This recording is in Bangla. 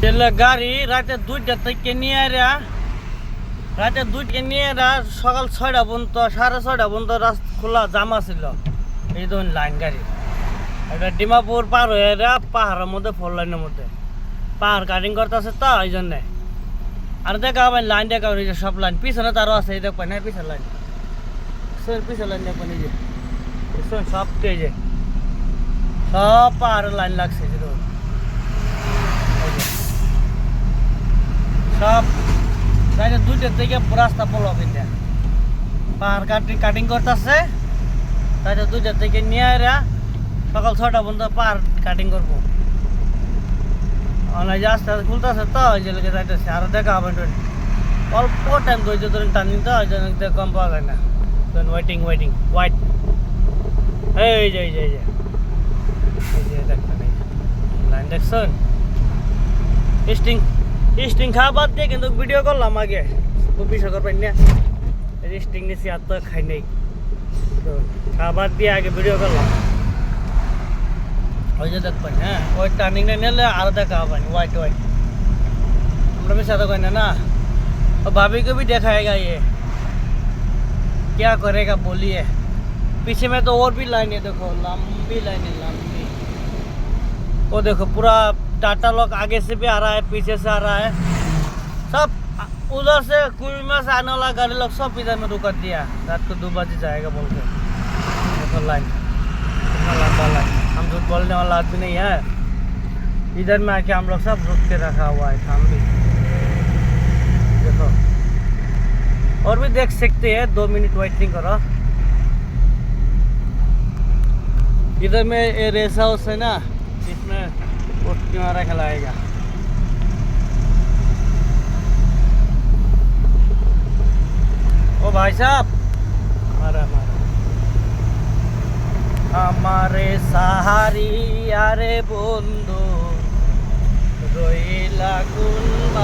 গাড়ি রাতে 2টা থেকে নিয়ে সকাল 6টা পর্যন্ত 6:30 পর্যন্ত রাস্তা খোলা জামা ছিল। এই ধরুন লাইন গাড়ি এটা ডিমাপুর পার হয়ে পাহাড়ের মধ্যে 4 লাইনের মধ্যে পাহাড় কাটিং করতেছে তো এই জন্যে। আর দেখা আমার লাইন দেখা সব লাইন পিছনে তারও আছে, এই দেখবেন হ্যাঁ পিছনে লাইন পিছনে লাইন দেখবেন এই যে সব এই যে সব পাহাড়ের লাইন লাগছে যে সব রাতে 2টা থেকে রাস্তা ব্লক ইন্ডিয়া পাহাড় কাটিং করতেছে। রাতে 2টা থেকে নিয়ে সকাল 6টা পর্যন্ত পাহাড় কাটিং করবো। অনেক আস্তে আস্তে খুলতেছে তো ওই যে লেগে যাইতেছে। আরো দেখা হবে অল্প টাইম ধৈর্য ধরেন টানি তো ওই জন্য কম পাওয়া যায় না। ওয়েটিং ওয়াইট এই যে দেখবেন লাইন দেখছেন। স্টিং খাওয়া বাদ দিয়ে কিন্তু ভিডিও করলাম আগে, খুব বিষয় করবেন না। স্টিং নিয়েছি আর তো খাই নেই, খাওয়া বাদ দিয়ে আগে ভিডিও করলাম। ওই যে দেখবেন হ্যাঁ ওই টার্নিংটা নিলে আরো দেখা হবে वाइट আমরা भी साथ कहना ना। और भाभी को भी दिखाएगा ये क्या करेगा बोलिए। पीछे में तो और भी लाइन है, देखो लंबी लाइन है लंबी। वो देखो पूरा टाटा लोग आगे से भी आ रहा है, पीछे से आ रहा है, सब उधर से कुर्मा से आने वाला गाड़ी लोग सब इधर में रुका दिया। रात को 2 बजे जाएगा बोल के। देखो लाइन कितना लंबा लाइन, हम झूठ बोलने वाला आदमी नहीं है। इधर में आके हम लोग सब रुक के रखा हुआ है हम भी। देखो और भी देख सकते हैं, 2 मिनट वेटिंग करो। इधर में रेस हाउस है ना, इसमें किनारा खिलाएगा। ओ भाई साहब मारा हमारे सहारी यारे बंधु রইলা কোন